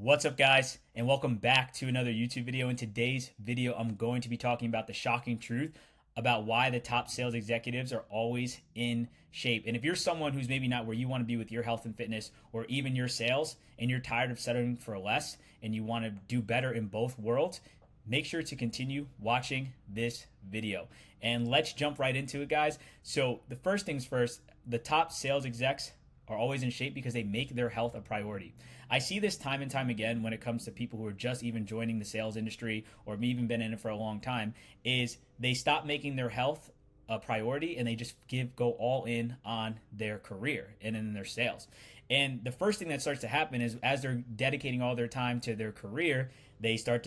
What's up, guys, and welcome back to another YouTube video. In today's video, I'm going to be talking about the shocking truth about why the top sales executives are always in shape. And if you're someone who's maybe not where you want to be with your health and fitness or even your sales, and you're tired of settling for less and you want to do better in both worlds, make sure to continue watching this video. And let's jump right into it, guys. So the first things first, the top sales execs are always in shape because they make their health a priority. I see this time and time again when it comes to people who are just even joining the sales industry or even been in it for a long time, is they stop making their health a priority and they just go all in on their career and in their sales. And the first thing that starts to happen is as they're dedicating all their time to their career, they start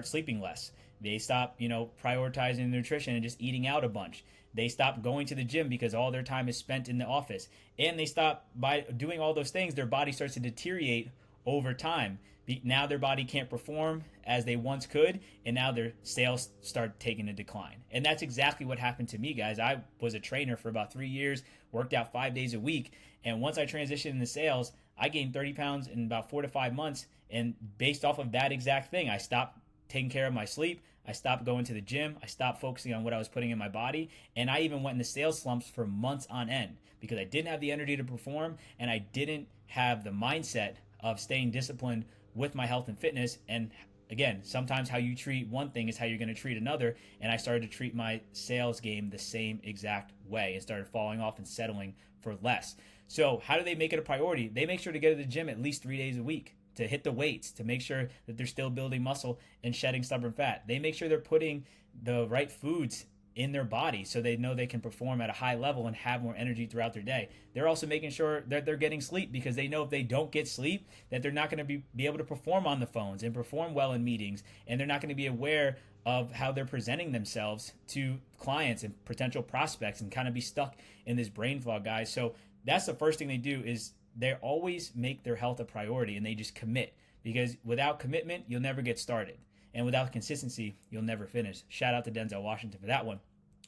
sleeping less. They stop, prioritizing nutrition and just eating out a bunch. They stop going to the gym because all their time is spent in the office. And they stop, by doing all those things, their body starts to deteriorate over time. Now their body can't perform as they once could, and now their sales start taking a decline. And that's exactly what happened to me, guys. I was a trainer for about 3 years, worked out 5 days a week, and once I transitioned into sales, I gained 30 pounds in about 4 to 5 months. And based off of that exact thing, I stopped taking care of my sleep. I stopped going to the gym. I stopped focusing on what I was putting in my body. And I even went into sales slumps for months on end because I didn't have the energy to perform and I didn't have the mindset of staying disciplined with my health and fitness. And again, sometimes how you treat one thing is how you're going to treat another. And I started to treat my sales game the same exact way and started falling off and settling for less. So how do they make it a priority? They make sure to go to the gym at least 3 days a week, to hit the weights, to make sure that they're still building muscle and shedding stubborn fat. They make sure they're putting the right foods in their body so they know they can perform at a high level and have more energy throughout their day. They're also making sure that they're getting sleep because they know if they don't get sleep, that they're not going to be able to perform on the phones and perform well in meetings, and they're not going to be aware of how they're presenting themselves to clients and potential prospects and kind of be stuck in this brain fog, guys. So that's the first thing they do, is they always make their health a priority and they just commit, because without commitment, you'll never get started. And without consistency, you'll never finish. Shout out to Denzel Washington for that one.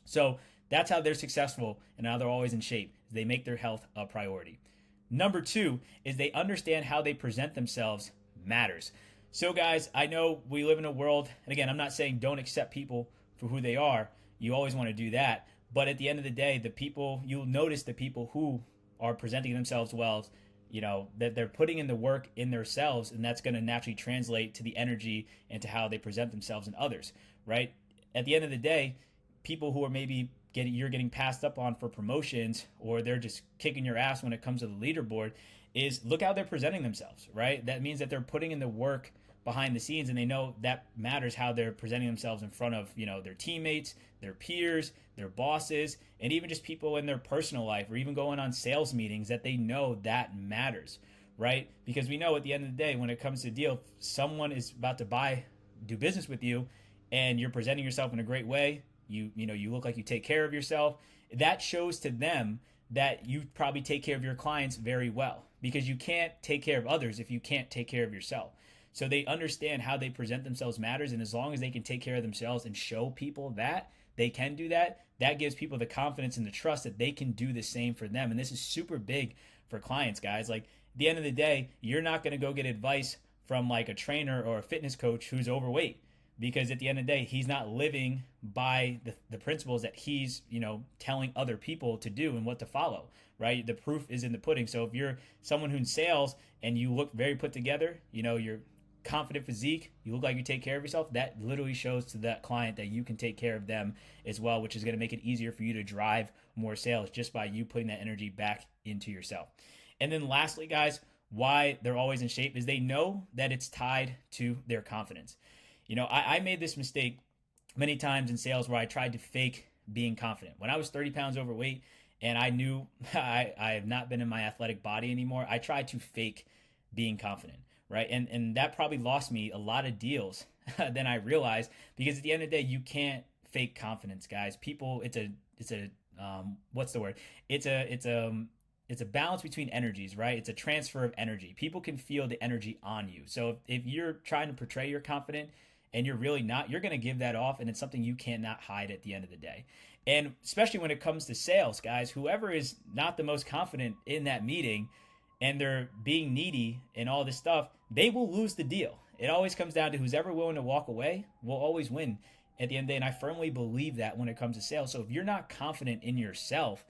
So that's how they're successful and how they're always in shape. They make their health a priority. Number two is they understand how they present themselves matters. So guys, I know we live in a world, and again, I'm not saying don't accept people for who they are. You always want to do that. But at the end of the day, you'll notice the people who are presenting themselves well, that they're putting in the work in themselves, and that's going to naturally translate to the energy and to how they present themselves in others, right? At the end of the day, people who are maybe you're getting passed up on for promotions, or they're just kicking your ass when it comes to the leaderboard, is look how they're presenting themselves, right? That means that they're putting in the work behind the scenes, and they know that matters, how they're presenting themselves in front of their teammates, their peers, their bosses, and even just people in their personal life, or even going on sales meetings, that they know that matters, right? Because we know at the end of the day, when it comes to a deal, if someone is about to do business with you, and you're presenting yourself in a great way, you look like you take care of yourself, that shows to them that you probably take care of your clients very well, because you can't take care of others if you can't take care of yourself. So they understand how they present themselves matters, and as long as they can take care of themselves and show people that they can do that, that gives people the confidence and the trust that they can do the same for them. And this is super big for clients, guys. Like, at the end of the day, you're not going to go get advice from like a trainer or a fitness coach who's overweight, because at the end of the day, he's not living by the principles that he's telling other people to do and what to follow, right? The proof is in the pudding. So if you're someone who's in sales and you look very put together, you're confident physique, you look like you take care of yourself, that literally shows to that client that you can take care of them as well, which is going to make it easier for you to drive more sales just by you putting that energy back into yourself. And then lastly, guys, why they're always in shape is they know that it's tied to their confidence. I made this mistake many times in sales where I tried to fake being confident. When I was 30 pounds overweight and I knew I have not been in my athletic body anymore, I tried to fake being confident, right? And that probably lost me a lot of deals than I realized, because at the end of the day, you can't fake confidence, guys. People, it's a what's the word? It's a balance between energies, right? It's a transfer of energy. People can feel the energy on you. So if you're trying to portray you're confident and you're really not, you're going to give that off, and it's something you cannot hide at the end of the day. And especially when it comes to sales, guys, whoever is not the most confident in that meeting, and they're being needy and all this stuff, they will lose the deal. It always comes down to who's ever willing to walk away will always win at the end of the day. And I firmly believe that when it comes to sales. So if you're not confident in yourself,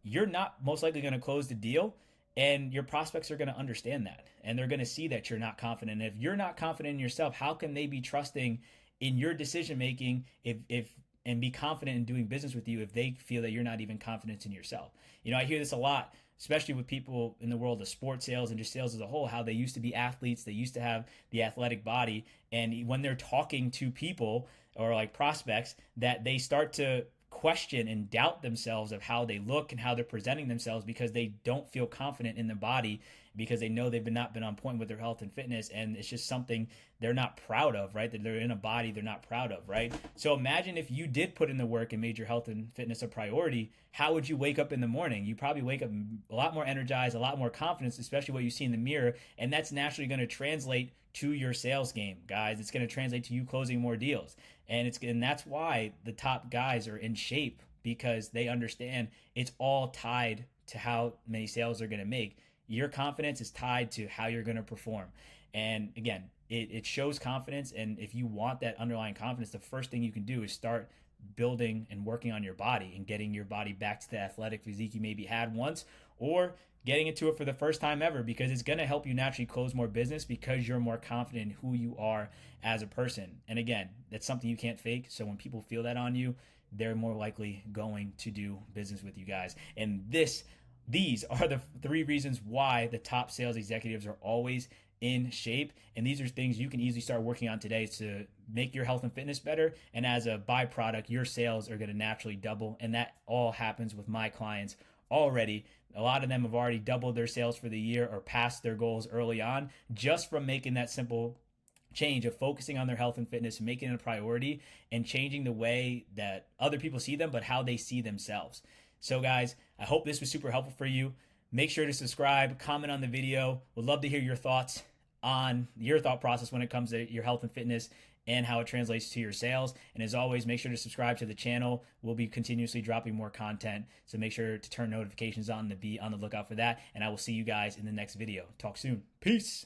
you're not most likely going to close the deal. And your prospects are going to understand that. And they're going to see that you're not confident. And if you're not confident in yourself, how can they be trusting in your decision making if and be confident in doing business with you if they feel that you're not even confident in yourself? You know, I hear this a lot, especially with people in the world of sports sales and just sales as a whole, how they used to be athletes, they used to have the athletic body, and when they're talking to people or like prospects, that they start to question and doubt themselves of how they look and how they're presenting themselves because they don't feel confident in their body because they know they've not been on point with their health and fitness, and it's just something they're not proud of, right? That they're in a body they're not proud of, right? So imagine if you did put in the work and made your health and fitness a priority, how would you wake up in the morning? You probably wake up a lot more energized, a lot more confidence, especially what you see in the mirror, and that's naturally going to translate to your sales game, guys. It's going to translate to you closing more deals. And that's why the top guys are in shape, because they understand it's all tied to how many sales they're going to make. Your confidence is tied to how you're going to perform. And again, it shows confidence. And if you want that underlying confidence, the first thing you can do is start building and working on your body and getting your body back to the athletic physique you maybe had once, or getting into it for the first time ever, because it's going to help you naturally close more business because you're more confident in who you are as a person. And again, that's something you can't fake. So when people feel that on you, they're more likely going to do business with you guys. And these are the 3 reasons why the top sales executives are always in shape. And these are things you can easily start working on today to make your health and fitness better. And as a byproduct, your sales are going to naturally double. And that all happens with my clients already. A lot of them have already doubled their sales for the year or passed their goals early on just from making that simple change of focusing on their health and fitness, making it a priority, and changing the way that other people see them, but how they see themselves. So guys, I hope this was super helpful for you. Make sure to subscribe, comment on the video. Would love to hear your thoughts on your thought process when it comes to your health and fitness and how it translates to your sales. And as always, make sure to subscribe to the channel. We'll be continuously dropping more content, so make sure to turn notifications on to be on the lookout for that. And I will see you guys in the next video. Talk soon. Peace.